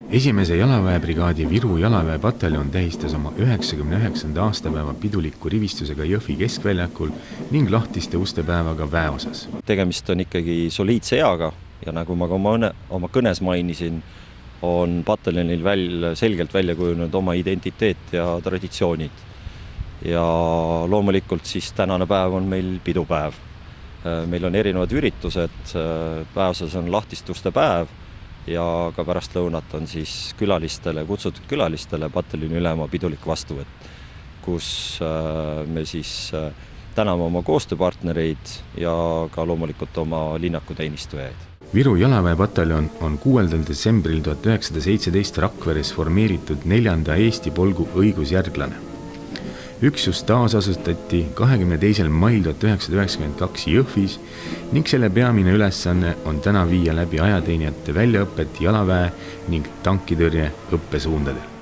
Esimese jalaväebrigaadi Viru jalaväepataljon tähistas oma 99. aastapäeva piduliku rivistusega Jõhvi keskväljakul ning lahtiste ustepäevaga väeosas. Tegemist on ikkagi soliidse eaga ja nagu ma ka oma kõnes mainisin, on pataljonil selgelt välja kujunenud oma identiteet ja traditsioonid. Ja loomulikult siis tänane päev on meil pidupäev. Meil on erinevad üritused, päevasas on lahtistuste päev ja ka pärast lõunat on siis kutsutud külalistele pataljoni ülema pidulik vastuvõtt, kus me siis täname oma koostööpartnereid ja ka loomulikult oma linnakuteenistujaid. Viru jalaväepataljon on 6. detsembril 1917 Rakveres formeeritud 4. Eesti polgu õigusjärglane. Üksus taasasustati 22. mail 1992 Jõhvis ning selle peamine ülesanne on täna viia läbi ajateenijate väljaõpet jalaväe ning tankitõrje õppesuundadel.